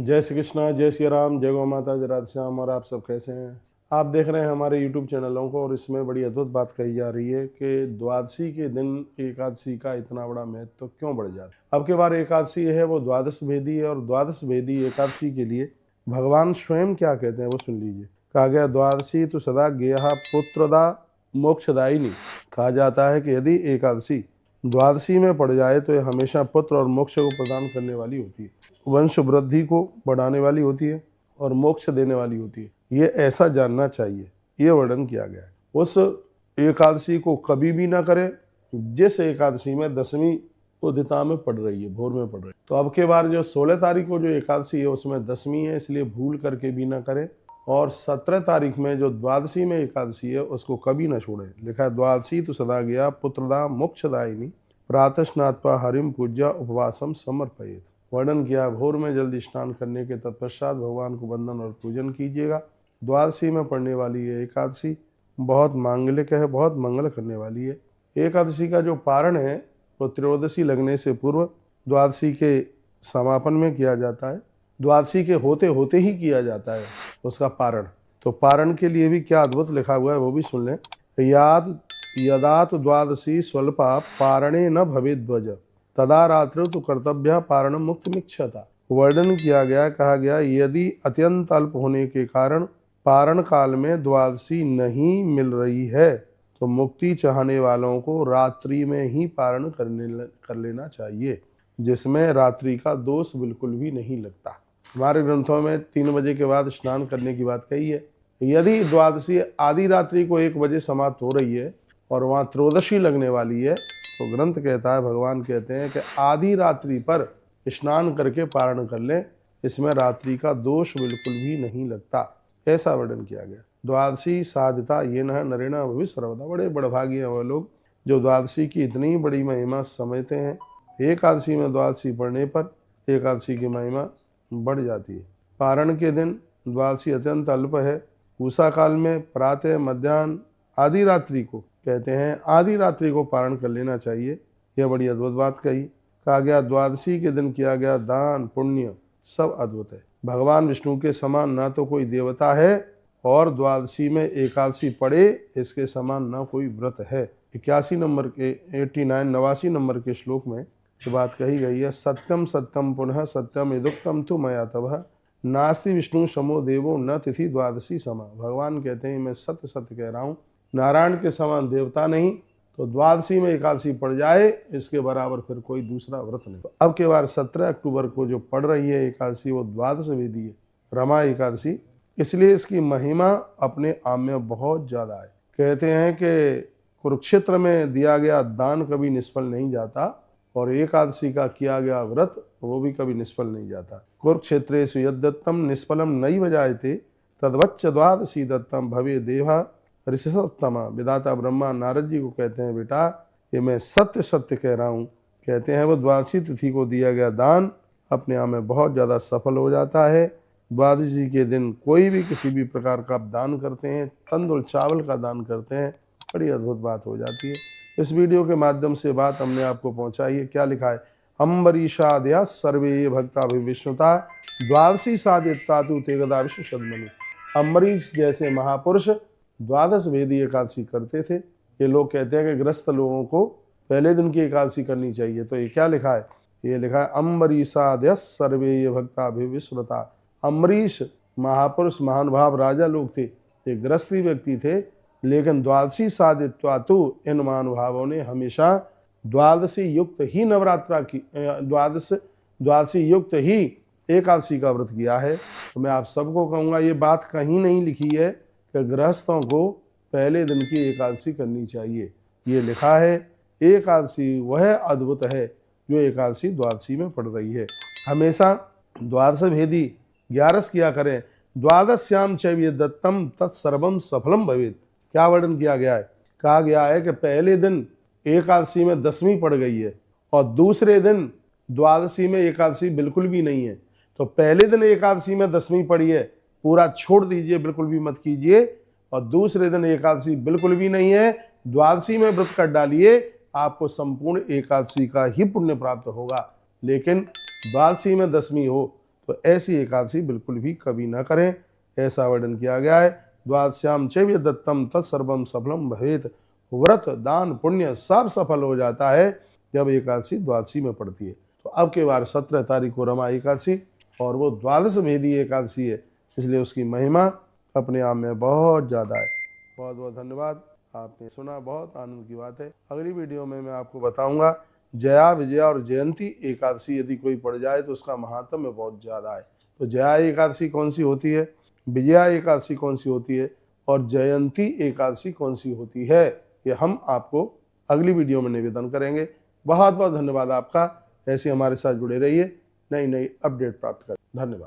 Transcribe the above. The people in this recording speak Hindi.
जय श्री कृष्णा, जय श्री राम, जय गौ माता, जय राधे श्याम। और आप सब कैसे हैं? आप देख रहे हैं हमारे YouTube चैनलों को, और इसमें बड़ी अद्भुत बात कही जा रही है कि द्वादशी के दिन एकादशी का इतना बड़ा महत्व तो क्यों बढ़ जाता है। अब की बार एकादशी है वो द्वादश भेदी है, और द्वादश भेदी एकादशी के लिए भगवान स्वयं क्या कहते हैं वो सुन लीजिए। कहा गया द्वादशी तो सदा गेहा पुत्रदा मोक्षदायिनी। कहा जाता है कि यदि एकादशी द्वादशी में पड़ जाए तो ये हमेशा पुत्र और मोक्ष को प्रदान करने वाली होती है, वंश वृद्धि को बढ़ाने वाली होती है और मोक्ष देने वाली होती है। ये ऐसा जानना चाहिए, ये वर्णन किया गया है। उस एकादशी को कभी भी ना करें जिस एकादशी में दसवीं उदिता में पड़ रही है, भोर में पड़ रही है। तो अब के बार जो 16 तारीख को जो एकादशी है उसमें दसवीं है, इसलिए भूल करके भी ना करें। और 17 तारीख में जो द्वादशी में एकादशी है उसको कभी ना छोड़ें। लिखा है द्वादशी तो सदा गया पुत्रदा मोक्षदायिनी प्रातः स्नात्वा हरिम पूज्या उपवासम समर्पयेत। वर्णन किया भोर में जल्दी स्नान करने के तत्पश्चात भगवान को वंदन और पूजन कीजिएगा। द्वादशी में पड़ने वाली ये एकादशी बहुत मांगलिक है, बहुत मंगल करने वाली है। एकादशी का जो पारण है वो त्रयोदशी लगने से पूर्व द्वादशी के समापन में किया जाता है, द्वादशी के होते होते ही किया जाता है उसका पारण। तो पारण के लिए भी क्या अद्भुत लिखा हुआ है वो भी सुन लें। याद यदात द्वादशी स्वल्पा पारणे न भवेद ध्वज तदा रात्रि तो कर्तव्य पारण मुक्त मिक्षता। वर्णन किया गया, कहा गया यदि अत्यंत अल्प होने के कारण पारण काल में द्वादशी नहीं मिल रही है तो मुक्ति चाहने वालों को रात्रि में ही पारण कर लेना चाहिए, जिसमें रात्रि का दोष बिल्कुल भी नहीं लगता। हमारे ग्रंथों में 3 बजे के बाद स्नान करने की बात कही है। यदि द्वादशी आधी रात्रि को 1 बजे समाप्त हो रही है और वहाँ त्रयोदशी लगने वाली है तो ग्रंथ कहता है, भगवान कहते हैं कि आधी रात्रि पर स्नान करके पारण कर लें, इसमें रात्रि का दोष बिल्कुल भी नहीं लगता। ऐसा वर्णन किया गया। द्वादशी साधिता ये नरेण भविष्य सर्वदा। बड़े बड़भागी हैं वह लोग जो द्वादशी की इतनी बड़ी महिमा समझते हैं। एकादशी में द्वादशी पढ़ने पर एकादशी की महिमा बढ़ जाती है। पारण के दिन द्वादशी अत्यंत अल्प है। उषा काल में प्रातः मध्याह्न आधी रात्रि को कहते हैं, आधी रात्रि को पारण कर लेना चाहिए। यह बड़ी अद्भुत बात कही। कहा गया द्वादशी के दिन किया गया दान पुण्य सब अद्भुत है। भगवान विष्णु के समान ना तो कोई देवता है और द्वादशी में एकादशी पड़े इसके समान ना कोई व्रत है। 81 नंबर के 89 नंबर के श्लोक में ये बात कही गई है। सत्यम सत्यम पुनः सत्यम यदुक्तम तु मया तवः नास्ति विष्णु समो देवो न तिथि द्वादशी समा। भगवान कहते हैं मैं सत्य सत्य कह रहा हूँ, नारायण के समान देवता नहीं, तो द्वादशी में एकादशी पड़ जाए इसके बराबर फिर कोई दूसरा व्रत नहीं। तो अब के बार 17 अक्टूबर को जो पड़ रही है एकादशी वो द्वादश वेदी है, रमा एकादशी, इसलिए इसकी महिमा अपने आप में बहुत ज़्यादा है। कहते हैं कि कुरुक्षेत्र में दिया गया दान कभी निष्फल नहीं जाता और एकादशी का किया गया व्रत वो भी कभी निष्फल नहीं जाता। कुरुक्षेत्रेषु यद्दत्तम निष्फलम नैव जायते तद्वच्च द्वादशी दत्तम भवे देवा ऋषिसत्तमा। विधाता ब्रह्मा नारद जी को कहते हैं बेटा ये मैं सत्य सत्य कह रहा हूँ। कहते हैं वो द्वादशी तिथि को दिया गया दान अपने आप में बहुत ज़्यादा सफल हो जाता है। द्वादशी के दिन कोई भी किसी भी प्रकार का दान करते हैं, तंदुल चावल का दान करते हैं, बड़ी अद्भुत बात हो जाती है। इस वीडियो के माध्यम से बात हमने आपको पहुँचाई है। क्या लिखा है, अम्बरीषादया सर्वे भक्ताभिविष्णुता द्वादशी साधिता तु तेगदा विश्व सदमनु। अम्बरीश जैसे महापुरुष द्वादश वेदी एकादशी करते थे। ये लोग कहते हैं कि ग्रस्त लोगों को पहले दिन की एकादशी करनी चाहिए। तो ये क्या लिखा है, ये लिखा है अम्बरीषादय सर्वे भक्ताभिविष्णुता। अम्बरीश महापुरुष महानुभाव राजा लोग थे, ये ग्रस्ती व्यक्ति थे, लेकिन द्वादशी साधित्वा तो इन महानुभावों ने हमेशा द्वादशी युक्त ही नवरात्रा की द्वादशी युक्त ही एकादशी का व्रत किया है। तो मैं आप सबको कहूँगा ये बात कहीं नहीं लिखी है कि गृहस्थों को पहले दिन की एकादशी करनी चाहिए। ये लिखा है एकादशी वह अद्भुत है जो एकादशी द्वादशी में पड़ रही है। हमेशा द्वादश भेदी 11 किया करें। द्वादश्याम चैव दत्तम तत्सर्वम सफलम भवेत्। क्या वर्णन किया गया है, कहा गया है कि पहले दिन एकादशी में दसवीं पड़ गई है और दूसरे दिन द्वादशी में एकादशी बिल्कुल भी नहीं है। तो पहले दिन एकादशी में दसवीं पड़ी है, पूरा छोड़ दीजिए, बिल्कुल भी मत कीजिए। और दूसरे दिन एकादशी बिल्कुल भी नहीं है, द्वादशी में व्रत कर डालिए, आपको संपूर्ण एकादशी का ही पुण्य प्राप्त होगा। लेकिन द्वादशी में दसवीं हो तो ऐसी एकादशी बिल्कुल भी कभी ना करें, ऐसा वर्णन किया गया है। द्वादश्याम चैव दत्तम तत्सर्वम सफलम भवेत। व्रत दान पुण्य सब सफल हो जाता है जब एकादशी द्वादशी में पड़ती है। तो अब के बार 17 तारीख को रमा एकादशी और वो द्वादश भेदी एकादशी है, इसलिए उसकी महिमा अपने आप में बहुत ज़्यादा है। बहुत बहुत धन्यवाद, आपने सुना, बहुत आनंद की बात है। अगली वीडियो में मैं आपको बताऊंगा जया विजया और जयंती एकादशी यदि कोई पड़ जाए तो उसका महात्म्य बहुत ज़्यादा है। तो जया एकादशी कौन सी होती है, विजया एकादशी कौन सी होती है और जयंती एकादशी कौन सी होती है, ये हम आपको अगली वीडियो में निवेदन करेंगे। बहुत बहुत धन्यवाद आपका। ऐसे हमारे साथ जुड़े रहिए, नई नई अपडेट प्राप्त करें। धन्यवाद।